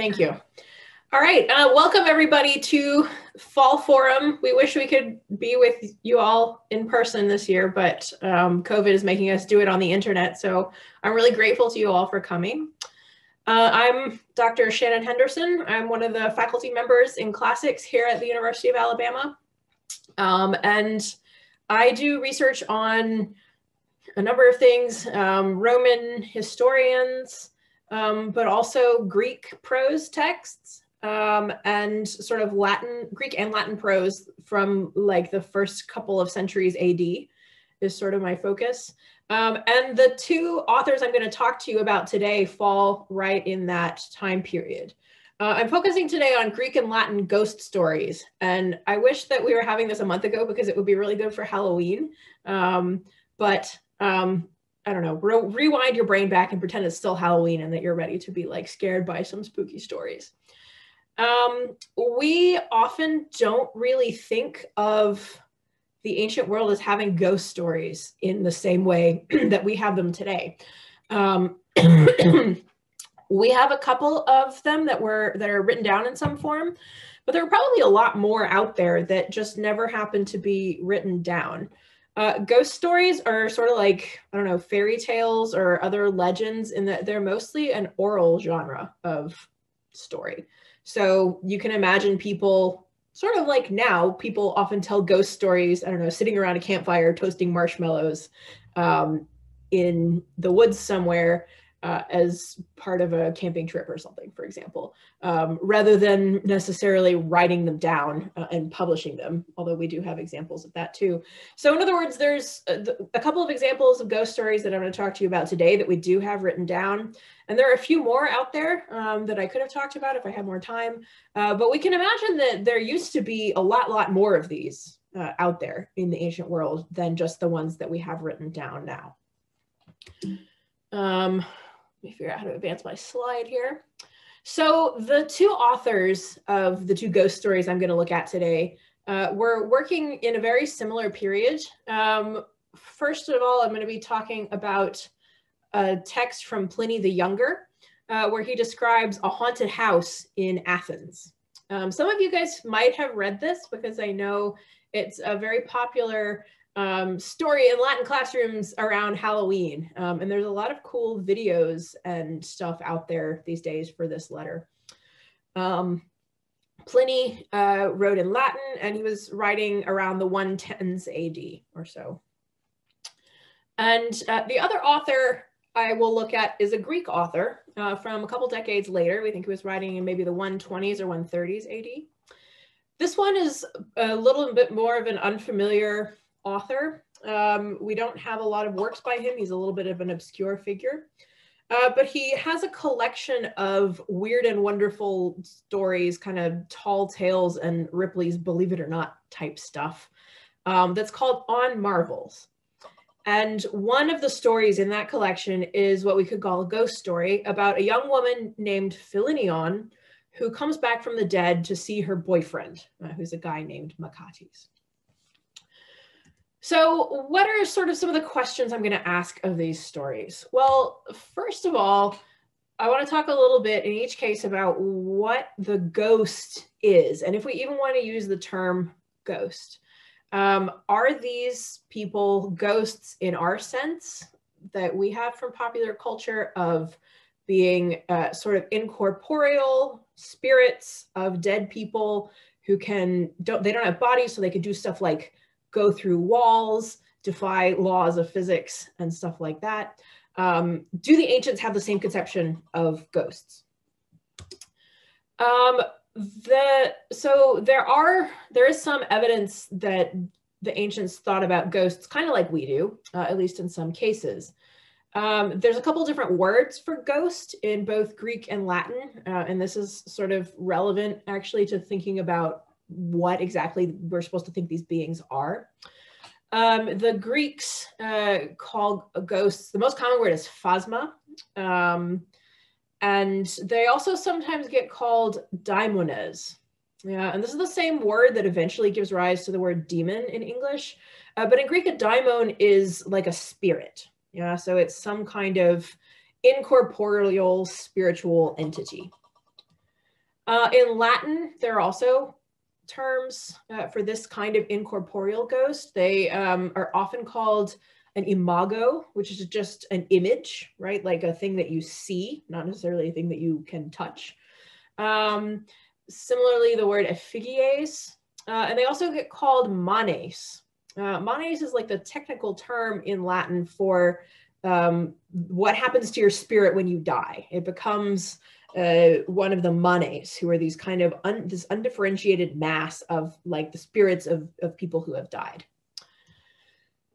Thank you. All right, welcome everybody to Fall Forum. We wish we could be with you all in person this year, but COVID is making us do it on the internet. So I'm really grateful to you all for coming. I'm Dr. Shanon-Henderson. I'm one of the faculty members in classics here at the University of Alabama. And I do research on a number of things, Roman historians, but also Greek prose texts, and sort of Greek and Latin prose from like the first couple of centuries AD is sort of my focus. And the two authors I'm going to talk to you about today fall right in that time period. I'm focusing today on Greek and Latin ghost stories, and I wish that we were having this a month ago because it would be really good for Halloween. I don't know, rewind your brain back and pretend it's still Halloween and that you're ready to be like scared by some spooky stories. We often don't really think of the ancient world as having ghost stories in the same way that we have them today. We have a couple of them that are written down in some form, but there are probably a lot more out there that just never happened to be written down. Ghost stories are sort of like, I don't know, fairy tales or other legends in that they're mostly an oral genre of story. So you can imagine people, sort of like now, people often tell ghost stories, I don't know, sitting around a campfire, toasting marshmallows in the woods somewhere as part of a camping trip or something, for example, rather than necessarily writing them down and publishing them, although we do have examples of that too. So in other words, there's a couple of examples of ghost stories that I'm going to talk to you about today that we do have written down. And there are a few more out there that I could have talked about if I had more time. But we can imagine that there used to be a lot more of these out there in the ancient world than just the ones that we have written down now. Let me figure out how to advance my slide here. So the two authors of the two ghost stories I'm going to look at today were working in a very similar period. First of all, I'm going to be talking about a text from Pliny the Younger, where he describes a haunted house in Athens. Some of you guys might have read this because I know it's a very popular story in Latin classrooms around Halloween. And there's a lot of cool videos and stuff out there these days for this letter. Pliny wrote in Latin, and he was writing around the 110s AD or so. And the other author I will look at is a Greek author from a couple decades later. We think he was writing in maybe the 120s or 130s AD. This one is a little bit more of an unfamiliar author. We don't have a lot of works by him. He's a little bit of an obscure figure, but he has a collection of weird and wonderful stories, kind of tall tales and Ripley's Believe It or Not type stuff that's called On Marvels. And one of the stories in that collection is what we could call a ghost story about a young woman named Philinion who comes back from the dead to see her boyfriend, who's a guy named Makates. So what are sort of some of the questions I'm going to ask of these stories? Well, first of all, I want to talk a little bit in each case about what the ghost is, and if we even want to use the term ghost. Are these people ghosts in our sense that we have from popular culture of being sort of incorporeal spirits of dead people who they don't have bodies, so they could do stuff like go through walls, defy laws of physics and stuff like that? Do the ancients have the same conception of ghosts? So there is some evidence that the ancients thought about ghosts kind of like we do, at least in some cases. There's a couple different words for ghost in both Greek and Latin, and this is sort of relevant actually to thinking about what exactly we're supposed to think these beings are. The Greeks call ghosts, the most common word is phasma, and they also sometimes get called daimones. Yeah, and this is the same word that eventually gives rise to the word demon in English, but in Greek a daimon is like a spirit. Yeah, so it's some kind of incorporeal spiritual entity. In Latin, there are also terms for this kind of incorporeal ghost. They are often called an imago, which is just an image, right? Like a thing that you see, not necessarily a thing that you can touch. Similarly, the word effigies, and they also get called manes. Manes is like the technical term in Latin for what happens to your spirit when you die. It becomes one of the manes, who are these kind of this undifferentiated mass of like the spirits of people who have died.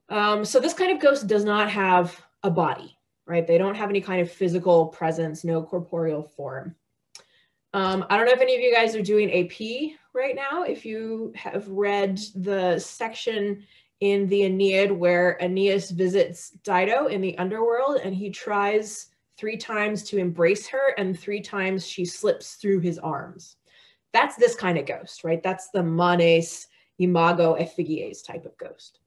So this kind of ghost does not have a body, right? They don't have any kind of physical presence, no corporeal form. I don't know if any of you guys are doing AP right now. If you have read the section in the Aeneid where Aeneas visits Dido in the underworld and he tries 3 times to embrace her and 3 times she slips through his arms. That's this kind of ghost, right? That's the manes, imago, effigies type of ghost.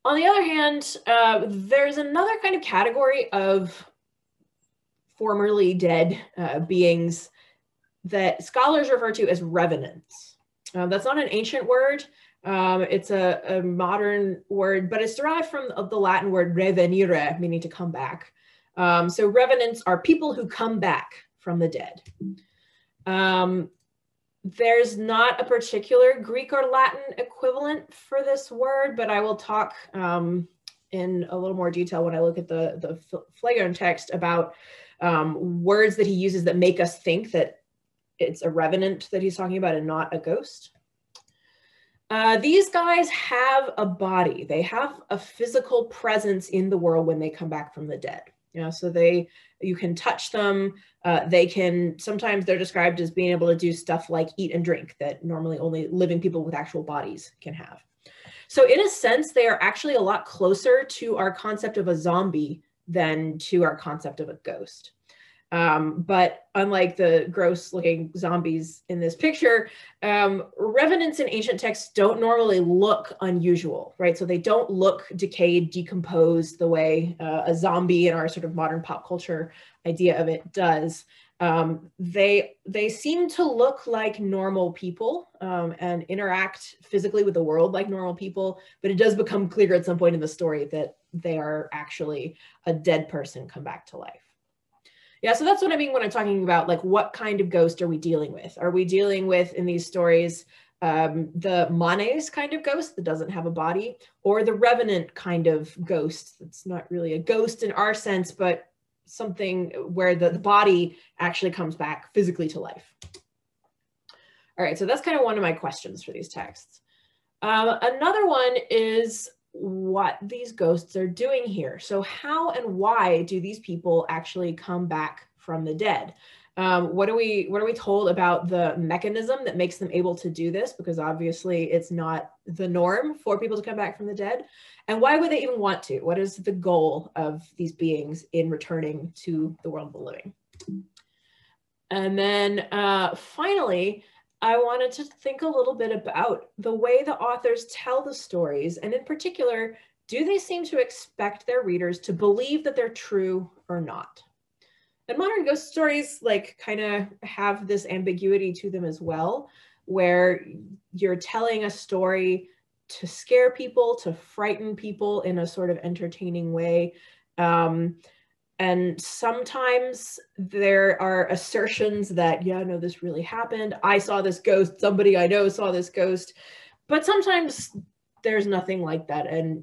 On the other hand, there's another kind of category of formerly dead beings that scholars refer to as revenants. That's not an ancient word. It's a modern word, but it's derived from the Latin word revenire, meaning to come back. So revenants are people who come back from the dead. There's not a particular Greek or Latin equivalent for this word, but I will talk in a little more detail when I look at the Phlegon text about words that he uses that make us think that it's a revenant that he's talking about and not a ghost. These guys have a body. They have a physical presence in the world when they come back from the dead. You know, so you can touch them. Sometimes they're described as being able to do stuff like eat and drink that normally only living people with actual bodies can have. So in a sense, they are actually a lot closer to our concept of a zombie than to our concept of a ghost. But unlike the gross looking zombies in this picture, revenants in ancient texts don't normally look unusual, right? So they don't look decayed, decomposed the way a zombie in our sort of modern pop culture idea of it does. They seem to look like normal people and interact physically with the world like normal people, but it does become clear at some point in the story that they are actually a dead person come back to life. Yeah, so that's what I mean when I'm talking about like what kind of ghost are we dealing with? Are we dealing with, in these stories, the manes kind of ghost that doesn't have a body, or the revenant kind of ghost that's not really a ghost in our sense, but something where the body actually comes back physically to life? All right, so that's kind of one of my questions for these texts. Another one is what these ghosts are doing here. So how and why do these people actually come back from the dead? What are we told about the mechanism that makes them able to do this? Because obviously it's not the norm for people to come back from the dead. And why would they even want to? What is the goal of these beings in returning to the world of the living? And then finally, I wanted to think a little bit about the way the authors tell the stories, and in particular, do they seem to expect their readers to believe that they're true or not? And modern ghost stories like kind of have this ambiguity to them as well, where you're telling a story to scare people, to frighten people in a sort of entertaining way. And sometimes there are assertions that, yeah, no, this really happened. I saw this ghost. Somebody I know saw this ghost. But sometimes there's nothing like that. And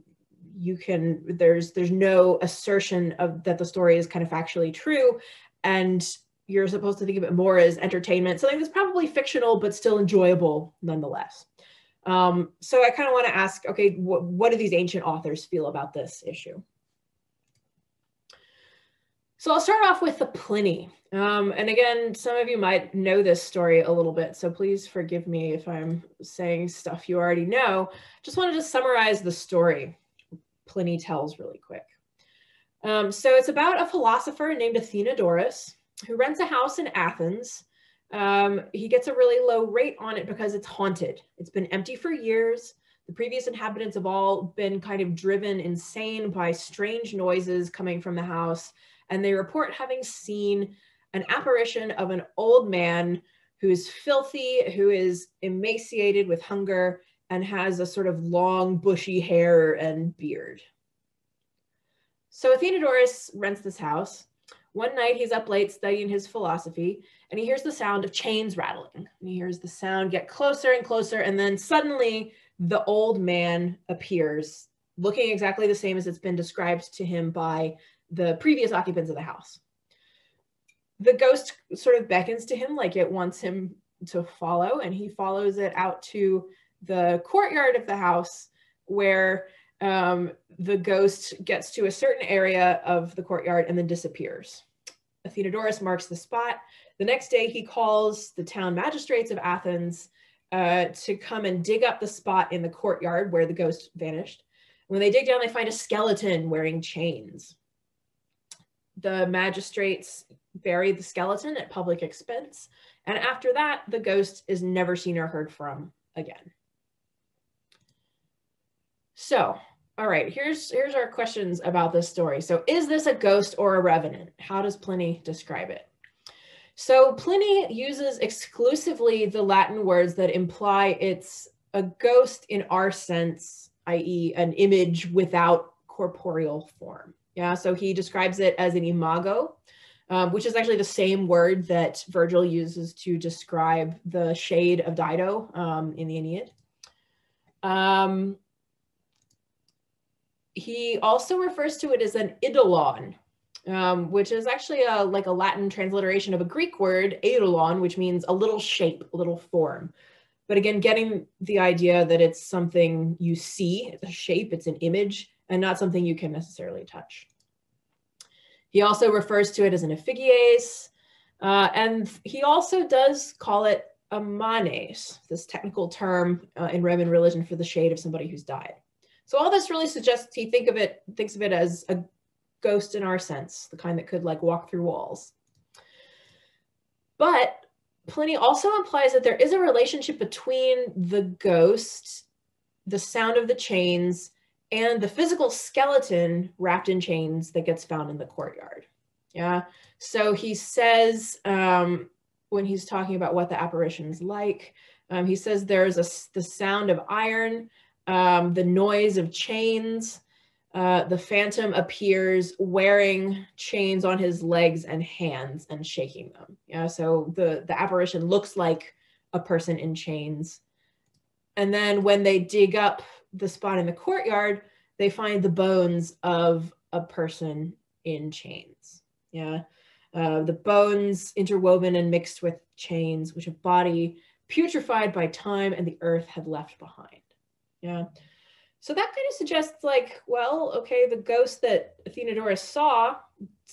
there's no assertion of that the story is kind of factually true. And you're supposed to think of it more as entertainment, something that's probably fictional, but still enjoyable nonetheless. So I kind of want to ask, okay, what do these ancient authors feel about this issue? So I'll start off with the Pliny. And again, some of you might know this story a little bit, so please forgive me if I'm saying stuff you already know. Just wanted to summarize the story Pliny tells really quick. So it's about a philosopher named Athenodorus who rents a house in Athens. He gets a really low rate on it because it's haunted. It's been empty for years. The previous inhabitants have all been kind of driven insane by strange noises coming from the house. And they report having seen an apparition of an old man who is filthy, who is emaciated with hunger, and has a sort of long, bushy hair and beard. So Athenodorus rents this house. One night he's up late studying his philosophy, and he hears the sound of chains rattling. And he hears the sound get closer and closer, and then suddenly the old man appears, looking exactly the same as it's been described to him by the previous occupants of the house. The ghost sort of beckons to him like it wants him to follow, and he follows it out to the courtyard of the house, where the ghost gets to a certain area of the courtyard and then disappears. Athenodorus marks the spot. The next day he calls the town magistrates of Athens to come and dig up the spot in the courtyard where the ghost vanished. When they dig down, they find a skeleton wearing chains. The magistrates bury the skeleton at public expense, and after that, the ghost is never seen or heard from again. So, all right, here's our questions about this story. So is this a ghost or a revenant? How does Pliny describe it? So Pliny uses exclusively the Latin words that imply it's a ghost in our sense, i.e. an image without corporeal form. Yeah, so he describes it as an imago, which is actually the same word that Virgil uses to describe the shade of Dido in the Aeneid. He also refers to it as an eidolon, which is actually like a Latin transliteration of a Greek word, eidolon, which means a little shape, a little form. But again, getting the idea that it's something you see, it's a shape, it's an image, and not something you can necessarily touch. He also refers to it as an ephigies, and he also does call it a manes, this technical term in Roman religion for the shade of somebody who's died. So all this really suggests he thinks of it as a ghost in our sense, the kind that could like walk through walls. But Pliny also implies that there is a relationship between the ghost, the sound of the chains, and the physical skeleton wrapped in chains that gets found in the courtyard. Yeah. So he says, when he's talking about what the apparition is like, he says there's the sound of iron, the noise of chains. The phantom appears wearing chains on his legs and hands and shaking them. Yeah, so the apparition looks like a person in chains. And then when they dig up the spot in the courtyard, they find the bones of a person in chains. Yeah, the bones interwoven and mixed with chains, which a body putrefied by time and the earth had left behind. Yeah. So that kind of suggests like, well, okay, the ghost that Athenodorus saw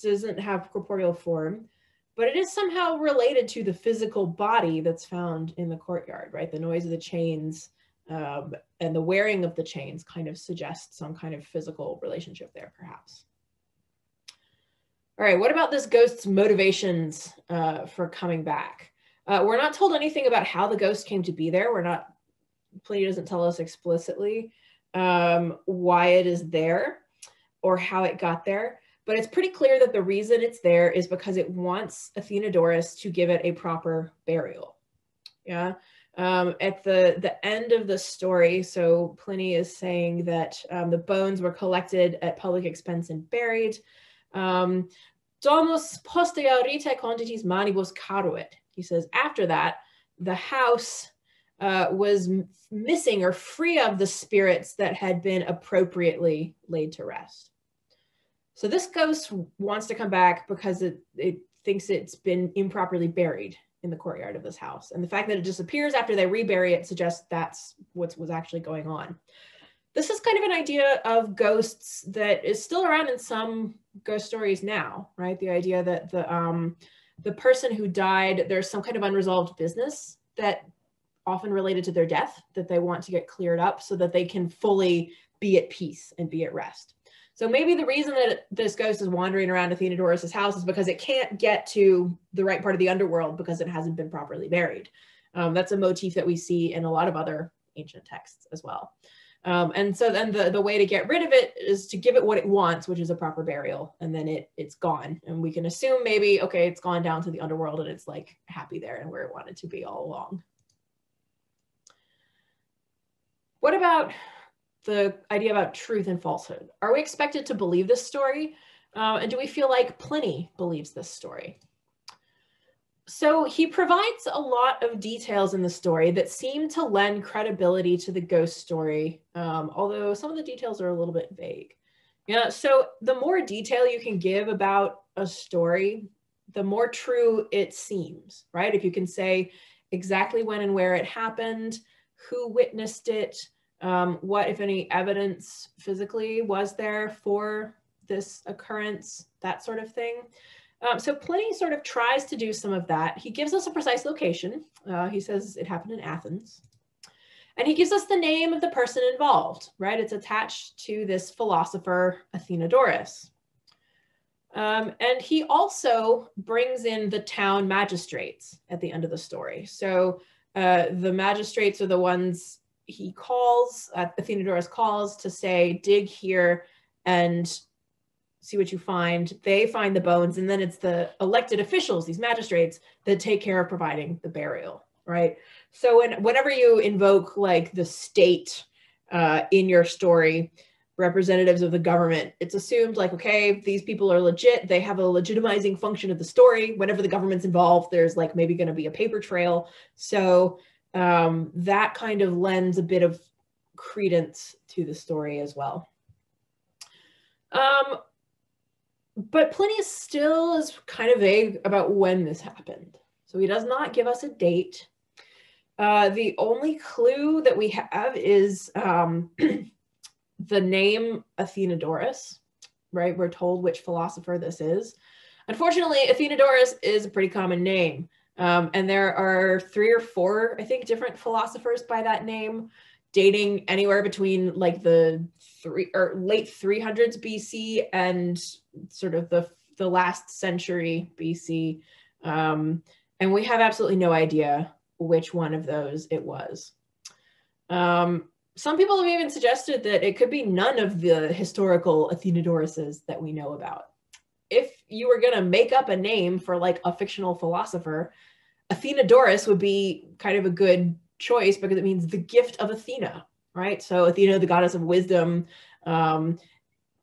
doesn't have corporeal form, but it is somehow related to the physical body that's found in the courtyard, right? The noise of the chains and the wearing of the chains kind of suggests some kind of physical relationship there, perhaps. All right, what about this ghost's motivations for coming back? We're not told anything about how the ghost came to be there. Pliny doesn't tell us explicitly why it is there or how it got there, but it's pretty clear that the reason it's there is because it wants Athenodorus to give it a proper burial. Yeah. At the end of the story, so Pliny is saying that the bones were collected at public expense and buried. Domus posteriorite quantitis manibus caruit. He says after that, the house was missing or free of the spirits that had been appropriately laid to rest. So this ghost wants to come back because it thinks it's been improperly buried in the courtyard of this house. And the fact that it disappears after they rebury it suggests that's what was actually going on. This is kind of an idea of ghosts that is still around in some ghost stories now, right? The idea that the person who died, there's some kind of unresolved business that often related to their death that they want to get cleared up so that they can fully be at peace and be at rest. So maybe the reason that this ghost is wandering around Athenodorus's house is because it can't get to the right part of the underworld because it hasn't been properly buried. That's a motif that we see in a lot of other ancient texts as well. And so then the way to get rid of it is to give it what it wants, which is a proper burial, and then it's gone. And we can assume maybe, okay, it's gone down to the underworld and it's like happy there and where it wanted to be all along. What about the idea about truth and falsehood? Are we expected to believe this story? And do we feel like Pliny believes this story? So he provides a lot of details in the story that seem to lend credibility to the ghost story, although some of the details are a little bit vague. Yeah, so the more detail you can give about a story, the more true it seems, right? If you can say exactly when and where it happened, who witnessed it, what, if any, evidence physically was there for this occurrence, that sort of thing. So Pliny sort of tries to do some of that. He gives us a precise location. He says it happened in Athens. And he gives us the name of the person involved, right? It's attached to this philosopher, Athenodorus. And he also brings in the town magistrates at the end of the story. So the magistrates are the ones he calls, Athenodorus calls to say, dig here and see what you find. They find the bones, and then it's the elected officials, these magistrates, that take care of providing the burial, right? So whenever you invoke like the state in your story, representatives of the government, it's assumed like, okay, these people are legit, they have a legitimizing function of the story. Whenever the government's involved, there's like maybe going to be a paper trail. So that kind of lends a bit of credence to the story as well. But Pliny still is kind of vague about when this happened. So he does not give us a date. The only clue that we have is the name Athenodorus, right? We're told which philosopher this is. Unfortunately, Athenodorus is a pretty common name. And there are 3 or 4, I think, different philosophers by that name, dating anywhere between like the late 300s BC and sort of the last century BC. And we have absolutely no idea which one of those it was. Some people have even suggested that it could be none of the historical Athenodoruses that we know about. If you were going to make up a name for like a fictional philosopher, Athenodorus would be kind of a good choice because it means the gift of Athena, right? So Athena, the goddess of wisdom,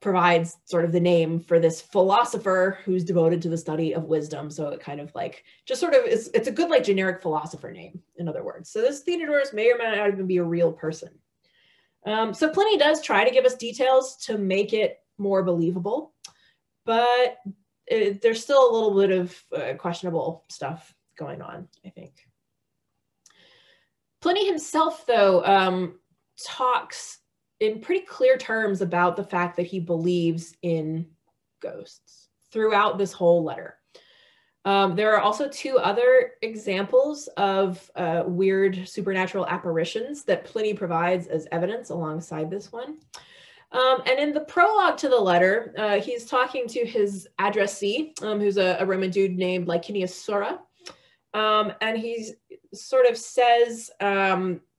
provides sort of the name for this philosopher who's devoted to the study of wisdom. So it kind of like just sort of it's a good like generic philosopher name, in other words. So this Athenodorus may or may not even be a real person. So Pliny does try to give us details to make it more believable, but there's still a little bit of questionable stuff going on, I think. Pliny himself, though, talks in pretty clear terms about the fact that he believes in ghosts throughout this whole letter. There are also 2 other examples of weird supernatural apparitions that Pliny provides as evidence alongside this one. And in the prologue to the letter, he's talking to his addressee, who's a Roman dude named Licinius Sura. And he sort of says,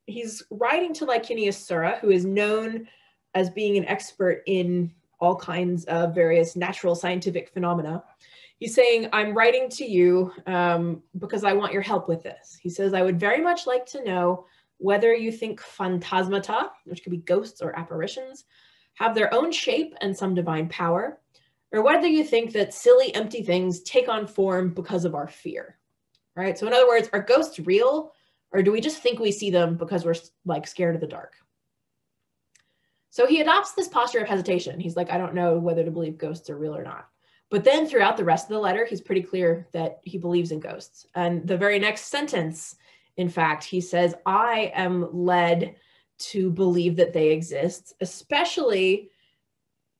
he's writing to Licinius Sura, who is known as being an expert in all kinds of various natural scientific phenomena. He's saying, I'm writing to you because I want your help with this. He says, I would very much like to know whether you think phantasmata, which could be ghosts or apparitions, have their own shape and some divine power, or whether you think that silly, empty things take on form because of our fear, right? So in other words, are ghosts real, or do we just think we see them because we're like scared of the dark? So he adopts this posture of hesitation. He's like, I don't know whether to believe ghosts are real or not. But then throughout the rest of the letter, he's pretty clear that he believes in ghosts. And the very next sentence, in fact, he says, I am led to believe that they exist, especially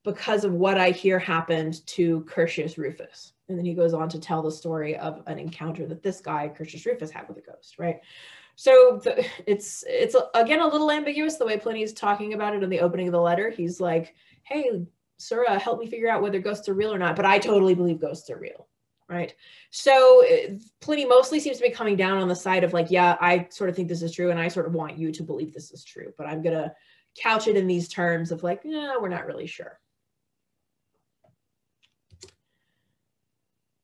because of what I hear happened to Curtius Rufus. And then he goes on to tell the story of an encounter that this guy, Curtius Rufus, had with a ghost, right? So it's again, a little ambiguous the way Pliny is talking about it in the opening of the letter. He's like, hey, Sura, help me figure out whether ghosts are real or not, but I totally believe ghosts are real, right? So Pliny mostly seems to be coming down on the side of like, yeah, I sort of think this is true, and I sort of want you to believe this is true, but I'm going to couch it in these terms of like, yeah, we're not really sure.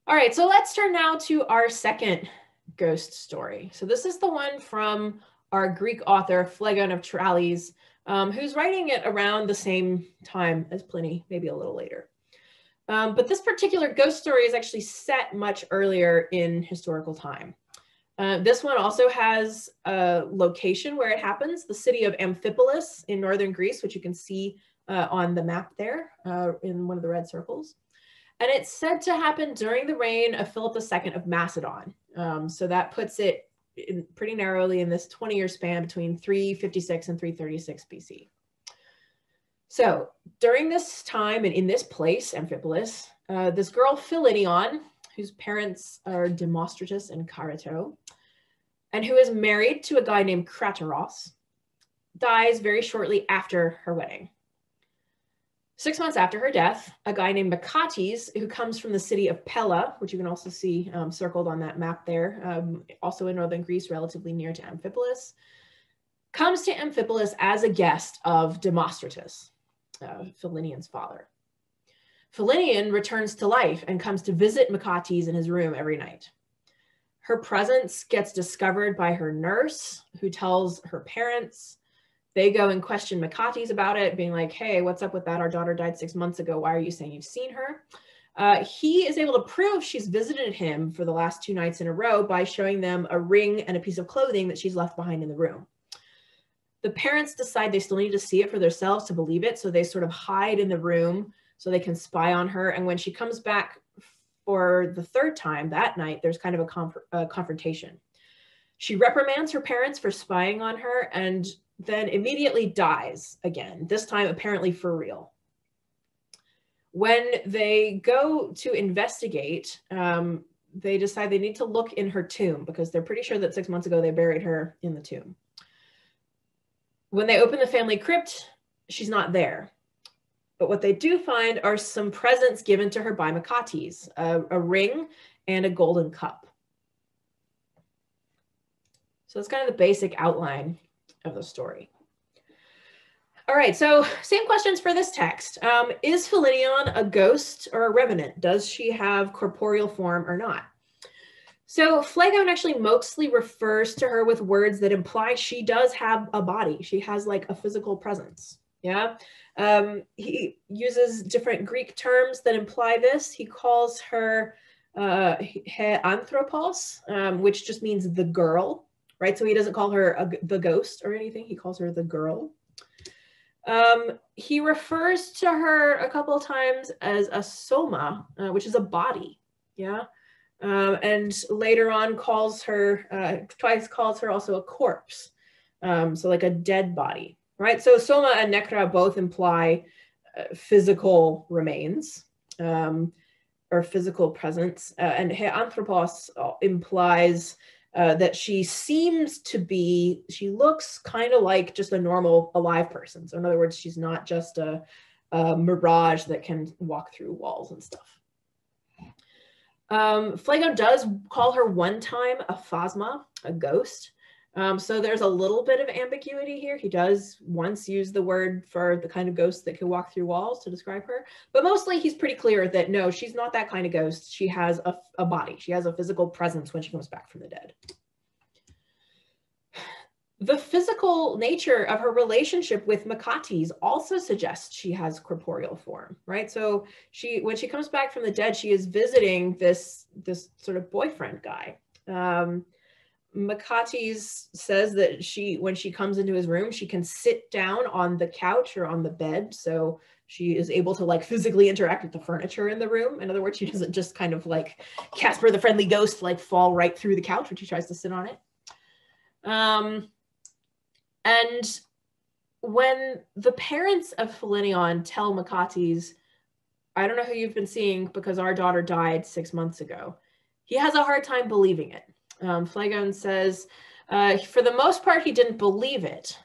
All right, so let's turn now to our second ghost story. So this is the one from our Greek author, Phlegon of Tralles, who's writing it around the same time as Pliny, maybe a little later. But this particular ghost story is actually set much earlier in historical time. This one also has a location where it happens, the city of Amphipolis in northern Greece, which you can see on the map there in one of the red circles. And it's said to happen during the reign of Philip II of Macedon. So that puts it pretty narrowly in this 20-year span between 356 and 336 BC. So during this time and in this place, Amphipolis, this girl Philinion, whose parents are Demostratus and Charito, and who is married to a guy named Crateros, dies very shortly after her wedding. 6 months after her death, a guy named Machates, who comes from the city of Pella, which you can also see circled on that map there, also in northern Greece, relatively near to Amphipolis, comes to Amphipolis as a guest of Demostratus, Philinion's father. Philinion returns to life and comes to visit Machates in his room every night. Her presence gets discovered by her nurse, who tells her parents. They go and question Machates about it, being like, hey, what's up with that? Our daughter died 6 months ago. Why are you saying you've seen her? He is able to prove she's visited him for the last 2 nights in a row by showing them a ring and a piece of clothing that she's left behind in the room. The parents decide they still need to see it for themselves to believe it, so they sort of hide in the room so they can spy on her. And when she comes back for the 3rd time that night, there's kind of a confrontation. She reprimands her parents for spying on her and then immediately dies again, this time apparently for real. When they go to investigate, they decide they need to look in her tomb because they're pretty sure that 6 months ago they buried her in the tomb. When they open the family crypt, she's not there. But what they do find are some presents given to her by Machates, a ring and a golden cup. So that's kind of the basic outline of the story. All right, so same questions for this text. Is Philinion a ghost or a revenant? Does she have corporeal form or not? So Phlegon actually mostly refers to her with words that imply she does have a body. She has like a physical presence, yeah? He uses different Greek terms that imply this. He calls her anthropos, which just means the girl, right? So he doesn't call her the ghost or anything. He calls her the girl. He refers to her a couple of times as a soma, which is a body, yeah? And later on calls her, twice calls her also a corpse, so like a dead body, right? So soma and nekra both imply physical remains or physical presence, and he anthropos implies that she seems to be, she looks kind of like just a normal alive person. So in other words, she's not just a mirage that can walk through walls and stuff. Phlegon does call her one time a phasma, a ghost. So there's a little bit of ambiguity here. He does once use the word for the kind of ghost that can walk through walls to describe her, but mostly he's pretty clear that no, she's not that kind of ghost. She has a body. She has a physical presence when she comes back from the dead. The physical nature of her relationship with Machates also suggests she has corporeal form, right? So when she comes back from the dead, she is visiting this sort of boyfriend guy. Machates says that when she comes into his room, she can sit down on the couch or on the bed. So she is able to like physically interact with the furniture in the room. In other words, she doesn't just kind of like Casper the Friendly Ghost, like fall right through the couch when she tries to sit on it. And when the parents of Philinion tell Machates, I don't know who you've been seeing because our daughter died 6 months ago, he has a hard time believing it. Phlegon says, for the most part, he didn't believe it.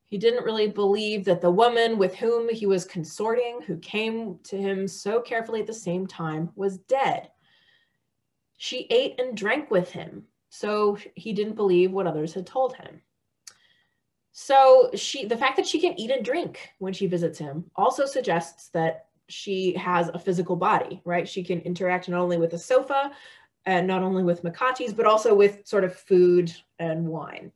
He didn't really believe that the woman with whom he was consorting, who came to him so carefully at the same time, was dead. She ate and drank with him, so he didn't believe what others had told him. So the fact that she can eat and drink when she visits him also suggests that she has a physical body, right? She can interact not only with the sofa and not only with Makatis, but also with sort of food and wine.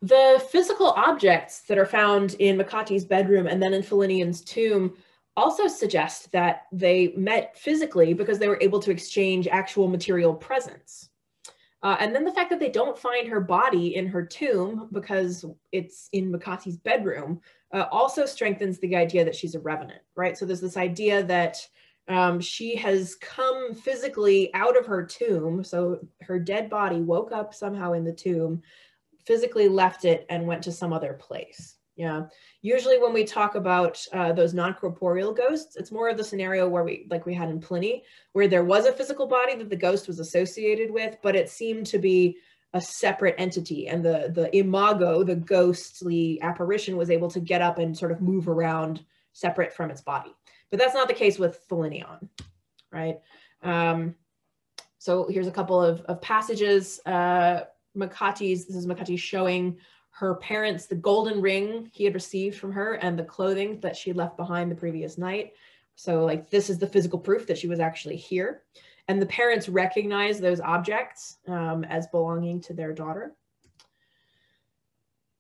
The physical objects that are found in Makati's bedroom and then in Philinion's tomb also suggest that they met physically because they were able to exchange actual material presents. And then the fact that they don't find her body in her tomb because it's in Makati's bedroom also strengthens the idea that she's a revenant, right? So there's this idea that she has come physically out of her tomb. So her dead body woke up somehow in the tomb, physically left it, and went to some other place. Yeah. Usually when we talk about those non-corporeal ghosts, it's more of the scenario where we had in Pliny, where there was a physical body that the ghost was associated with, but it seemed to be a separate entity. And the imago, the ghostly apparition, was able to get up and sort of move around separate from its body. But that's not the case with Philinion, right? So here's a couple of passages. This is Makati showing her parents the golden ring he had received from her and the clothing that she left behind the previous night. So like, this is the physical proof that she was actually here. And the parents recognize those objects as belonging to their daughter.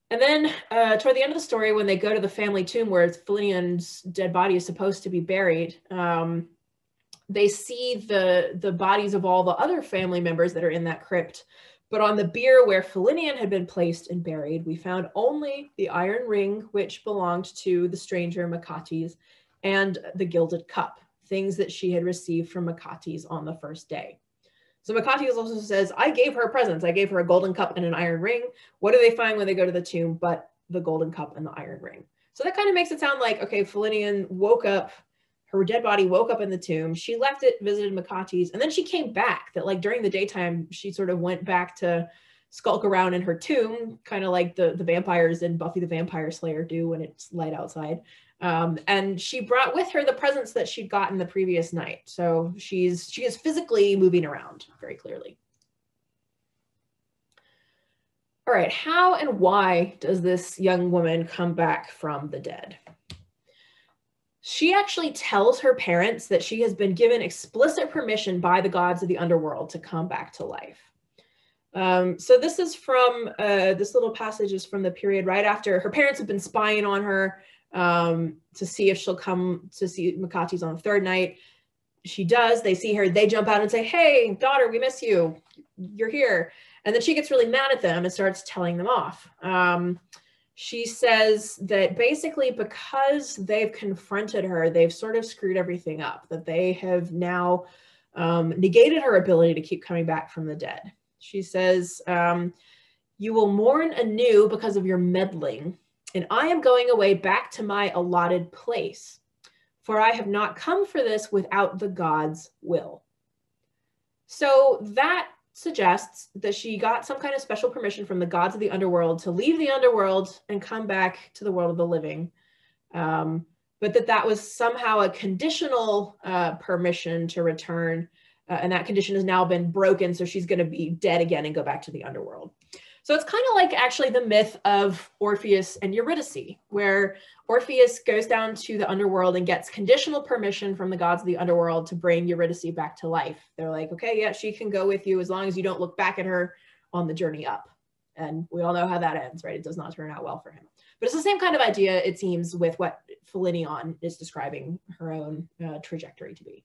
And then toward the end of the story, when they go to the family tomb where Philinion's dead body is supposed to be buried, they see the bodies of all the other family members that are in that crypt. But on the bier where Philinion had been placed and buried, we found only the iron ring, which belonged to the stranger Makatis, and the gilded cup, things that she had received from Makatis on the first day. So Makatis also says, I gave her presents. I gave her a golden cup and an iron ring. What do they find when they go to the tomb but the golden cup and the iron ring? So that kind of makes it sound like, okay, Philinion woke up, her dead body woke up in the tomb. She left it, visited Makatis, and then she came back. That like during the daytime, she sort of went back to skulk around in her tomb, kind of like the vampires in Buffy the Vampire Slayer do when it's light outside. And she brought with her the presents that she'd gotten the previous night. So she is physically moving around very clearly. All right, how and why does this young woman come back from the dead? She actually tells her parents that she has been given explicit permission by the gods of the underworld to come back to life. So this is from, this little passage is from the period right after her parents have been spying on her to see if she'll come to see Makatis on the third night. She does, they see her, they jump out and say, hey, daughter, we miss you, you're here. And then she gets really mad at them and starts telling them off. She says that basically because they've confronted her, they've sort of screwed everything up, that they have now negated her ability to keep coming back from the dead. She says, you will mourn anew because of your meddling, and I am going away back to my allotted place, for I have not come for this without the gods' will. So that suggests that she got some kind of special permission from the gods of the underworld to leave the underworld and come back to the world of the living. But that was somehow a conditional permission to return. And that condition has now been broken. So she's going to be dead again and go back to the underworld. So it's kind of like actually the myth of Orpheus and Eurydice, where Orpheus goes down to the underworld and gets conditional permission from the gods of the underworld to bring Eurydice back to life. They're like, okay, yeah, she can go with you as long as you don't look back at her on the journey up. And we all know how that ends, right? It does not turn out well for him. But it's the same kind of idea, it seems, with what Philinion is describing her own trajectory to be.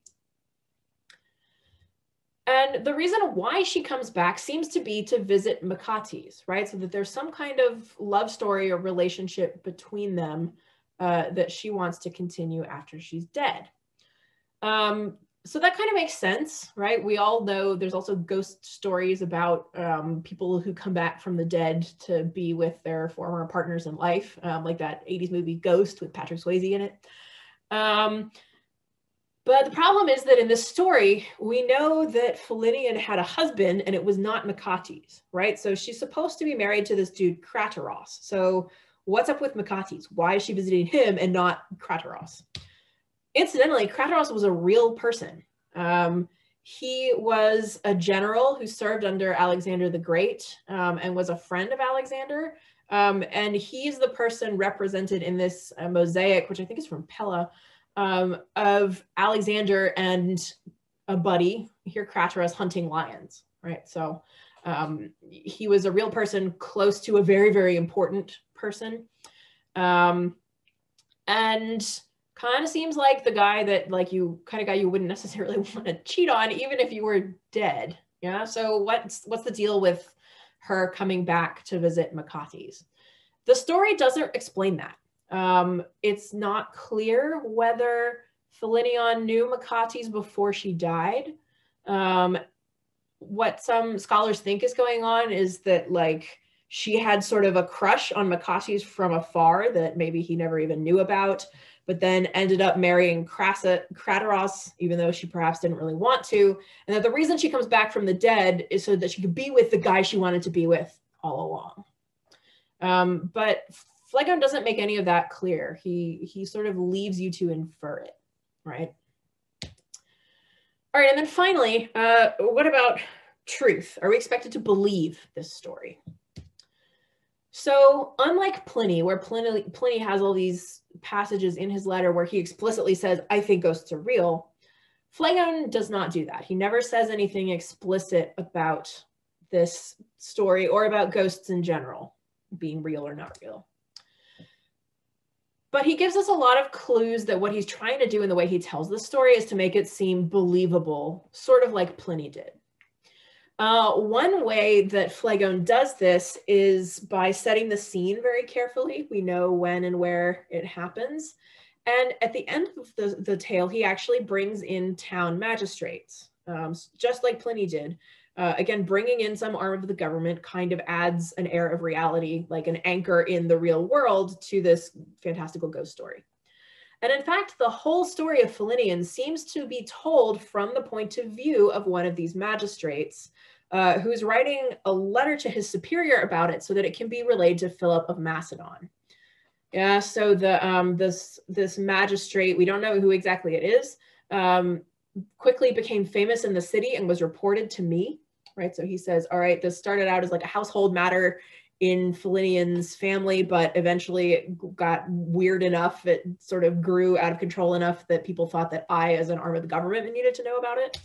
And the reason why she comes back seems to be to visit Makatis, right? So that there's some kind of love story or relationship between them that she wants to continue after she's dead. So that kind of makes sense, right? We all know there's also ghost stories about people who come back from the dead to be with their former partners in life, like that 80s movie Ghost with Patrick Swayze in it. But the problem is that in this story, we know that Philinion had a husband and it was not Makatis, right? So she's supposed to be married to this dude, Crateros. So what's up with Makatis? Why is she visiting him and not Crateros? Incidentally, Crateros was a real person. He was a general who served under Alexander the Great, and was a friend of Alexander. And he's the person represented in this mosaic, which I think is from Pella, of Alexander and a buddy, here Craterus, hunting lions, right? So he was a real person close to a very, very important person. And kind of seems like the guy that like you wouldn't necessarily want to cheat on, even if you were dead. Yeah. So what's the deal with her coming back to visit Machates? The story doesn't explain that. It's not clear whether Philinion knew Machates before she died. What some scholars think is going on is that like she had sort of a crush on Machates from afar that maybe he never even knew about, but then ended up marrying Craterus, even though she perhaps didn't really want to. And that the reason she comes back from the dead is so that she could be with the guy she wanted to be with all along. But Phlegon doesn't make any of that clear. He sort of leaves you to infer it, right? All right, and then finally, what about truth? Are we expected to believe this story? So unlike Pliny, where Pliny has all these passages in his letter where he explicitly says, I think ghosts are real, Phlegon does not do that. He never says anything explicit about this story or about ghosts in general, being real or not real. But he gives us a lot of clues that what he's trying to do in the way he tells the story is to make it seem believable, sort of like Pliny did. One way that Phlegon does this is by setting the scene very carefully. We know when and where it happens. And at the end of the tale, he actually brings in town magistrates, just like Pliny did. Again, bringing in some arm of the government kind of adds an air of reality, like an anchor in the real world to this fantastical ghost story. And in fact, the whole story of Philinion seems to be told from the point of view of one of these magistrates, who's writing a letter to his superior about it so that it can be relayed to Philip of Macedon. Yeah, so this magistrate, we don't know who exactly it is, quickly became famous in the city and was reported to me, right? So he says, all right, this started out as like a household matter in Philinion's family, but eventually it got weird enough, it sort of grew out of control enough that people thought that I, as an arm of the government, needed to know about it.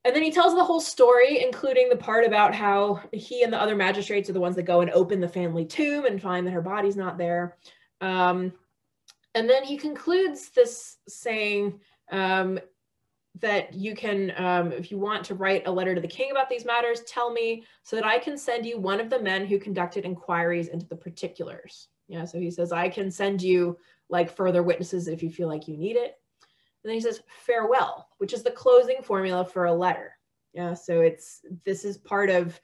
And then he tells the whole story, including the part about how he and the other magistrates are the ones that go and open the family tomb and find that her body's not there. And then he concludes this saying that you can, if you want to write a letter to the king about these matters, tell me so that I can send you one of the men who conducted inquiries into the particulars. Yeah, so he says, I can send you like further witnesses if you feel like you need it. And then he says, farewell, which is the closing formula for a letter. Yeah, so this is part of,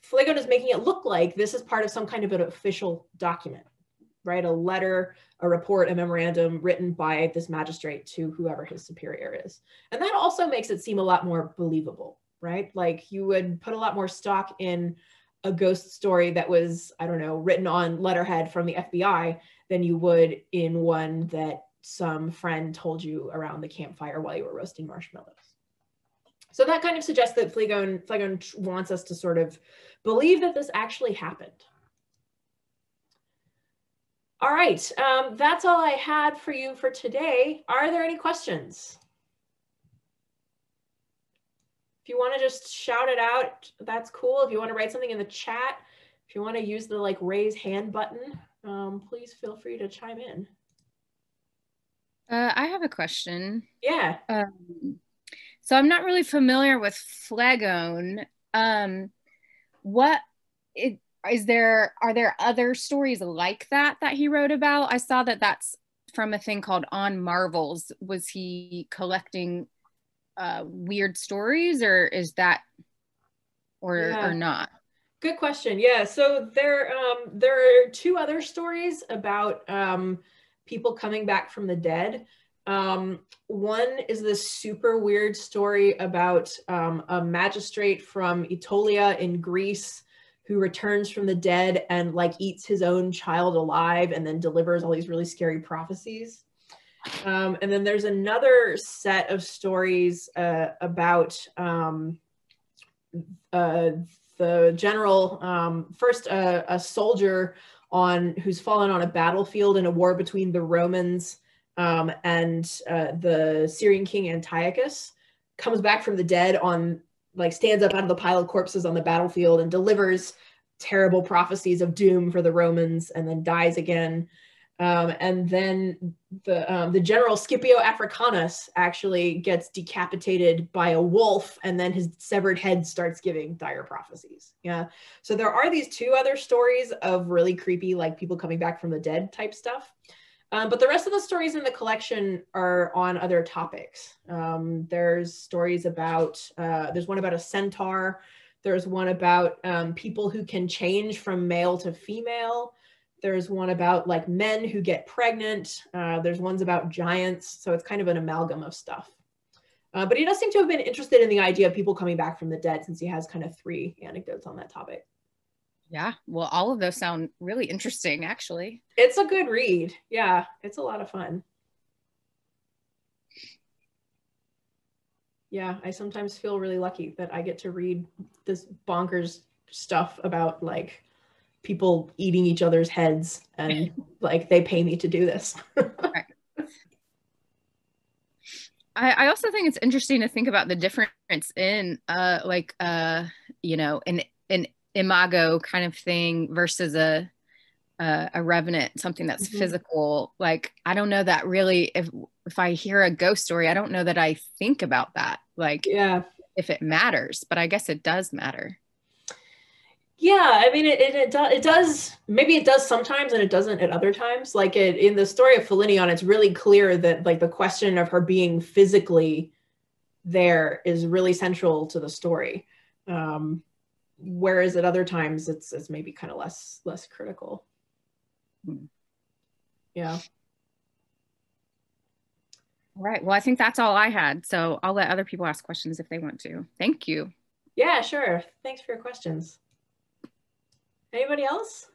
Phlegon is making it look like this is part of some kind of an official document, right? A letter, a report, a memorandum written by this magistrate to whoever his superior is. And that also makes it seem a lot more believable, right? Like you would put a lot more stock in a ghost story that was, I don't know, written on letterhead from the FBI than you would in one that some friend told you around the campfire while you were roasting marshmallows. So that kind of suggests that Phlegon wants us to sort of believe that this actually happened. All right, that's all I had for you for today. Are there any questions? If you want to just shout it out, that's cool. If you want to write something in the chat, if you want to use the like raise hand button, please feel free to chime in. I have a question. Yeah. So I'm not really familiar with Phlegon. Are there other stories like that he wrote about? I saw that that's from a thing called On Marvels. Was he collecting weird stories, or is that or not? Good question. Yeah, so there are two other stories about people coming back from the dead. One is this super weird story about a magistrate from Aetolia in Greece who returns from the dead and like eats his own child alive and then delivers all these really scary prophecies. And then there's another set of stories about the general, first a soldier who's fallen on a battlefield in a war between the Romans and the Syrian king Antiochus, comes back from the dead stands up out of the pile of corpses on the battlefield and delivers terrible prophecies of doom for the Romans, and then dies again. And then the general Scipio Africanus actually gets decapitated by a wolf, and then his severed head starts giving dire prophecies. Yeah. So there are these two other stories of really creepy, like people coming back from the dead type stuff. But the rest of the stories in the collection are on other topics. There's stories about, there's one about a centaur. There's one about people who can change from male to female. There's one about like men who get pregnant. There's ones about giants. So it's kind of an amalgam of stuff. But he does seem to have been interested in the idea of people coming back from the dead, since he has kind of 3 anecdotes on that topic. Yeah, well, all of those sound really interesting, actually. It's a good read. Yeah, it's a lot of fun. Yeah, I sometimes feel really lucky that I get to read this bonkers stuff about like people eating each other's heads, and like they pay me to do this. Right. I also think it's interesting to think about the difference in you know, an imago kind of thing versus a revenant, something that's physical. Like, I don't know that really, if I hear a ghost story, I don't know that I think about that, like, yeah, if it matters, but I guess it does matter. Yeah, I mean, it does. Maybe it does sometimes, and it doesn't at other times. Like in the story of Philinion, it's really clear that like the question of her being physically there is really central to the story. Whereas at other times, it's maybe kind of less critical. Yeah. All right. Well, I think that's all I had. So I'll let other people ask questions if they want to. Thank you. Yeah, sure. Thanks for your questions. Anybody else?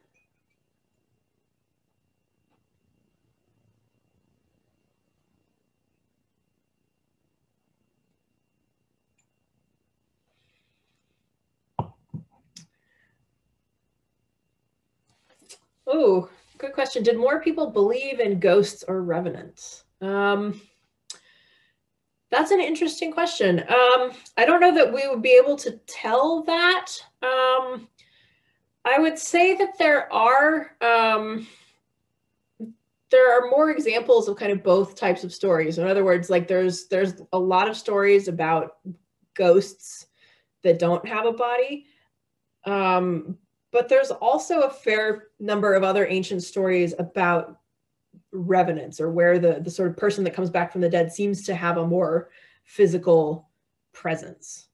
Oh, good question. Did more people believe in ghosts or revenants? That's an interesting question. I don't know that we would be able to tell that. I would say that there are more examples of kind of both types of stories. In other words, like there's a lot of stories about ghosts that don't have a body. But there's also a fair number of other ancient stories about revenants, or where the sort of person that comes back from the dead seems to have a more physical presence.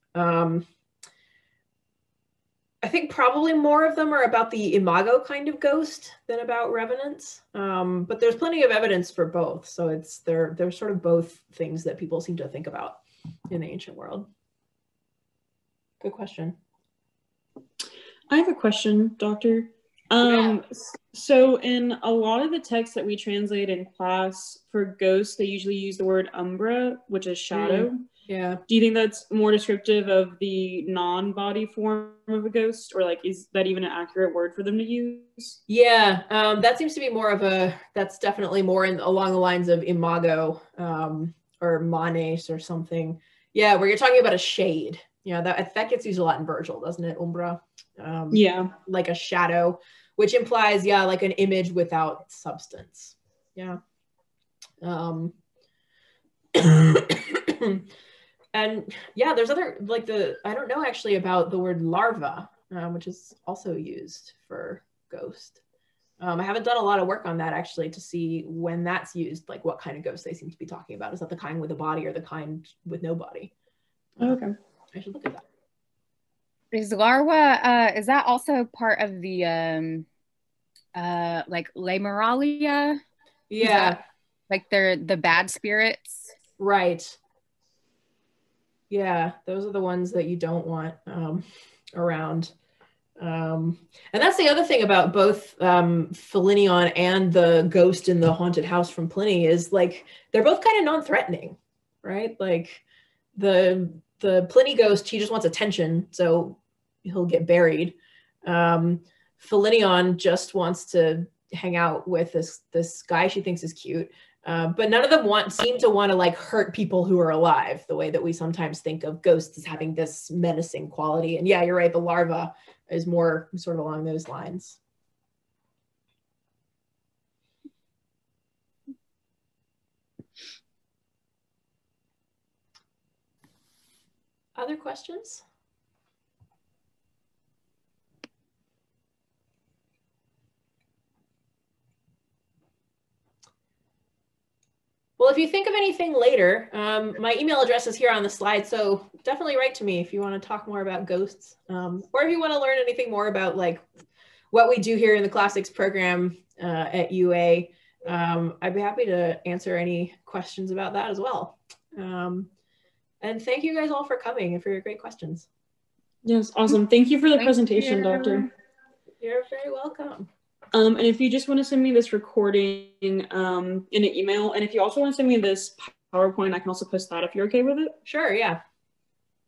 I think probably more of them are about the imago kind of ghost than about revenants. But there's plenty of evidence for both. So they're sort of both things that people seem to think about in the ancient world. Good question. I have a question, Doctor. Yeah. So in a lot of the texts that we translate in class for ghosts, they usually use the word umbra, which is shadow. Yeah. Do you think that's more descriptive of the non-body form of a ghost, or like is that even an accurate word for them to use? Yeah, that seems to be more of that's definitely more along the lines of imago or manes or something. Yeah, where you're talking about a shade. Yeah, that gets used a lot in Virgil, doesn't it? Umbra. Yeah. Like a shadow, which implies, yeah, like an image without substance. Yeah. And yeah, there's other, like I don't know actually about the word larva, which is also used for ghost. I haven't done a lot of work on that actually to see when that's used, like what kind of ghost they seem to be talking about. Is that the kind with a body or the kind with no body? Okay. I should look at that. Is larva, is that also part of the like Lamoralia? Yeah. Like they're the bad spirits? Right. Yeah, those are the ones that you don't want around. And that's the other thing about both Philinion and the ghost in the haunted house from Pliny is like they're both kind of non-threatening, right? Like the Pliny ghost, he just wants attention, so he'll get buried. Philinion just wants to hang out with this guy she thinks is cute. But none of them seem to want to like hurt people who are alive the way that we sometimes think of ghosts as having this menacing quality. And yeah, you're right, the larva is more sort of along those lines. Other questions? Well, if you think of anything later, my email address is here on the slide, so definitely write to me if you want to talk more about ghosts, or if you want to learn anything more about like what we do here in the classics program at UA. I'd be happy to answer any questions about that as well. And thank you guys all for coming and for your great questions. Yes, awesome. Thank you for the presentation, Doctor. You're very welcome. And if you just want to send me this recording in an email, and if you also want to send me this PowerPoint, I can also post that if you're okay with it. Sure, yeah.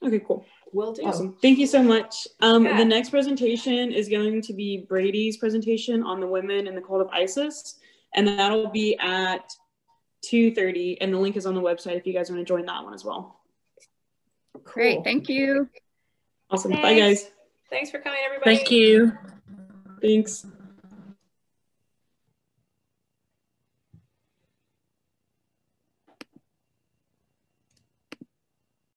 Okay, cool. Will do. Awesome. Thank you so much. The next presentation is going to be Brady's presentation on the women in the cult of Isis, and that'll be at 2:30, and the link is on the website if you guys want to join that one as well. Great, thank you. Awesome. Thanks. Bye, guys. Thanks for coming, everybody. Thank you. Thanks.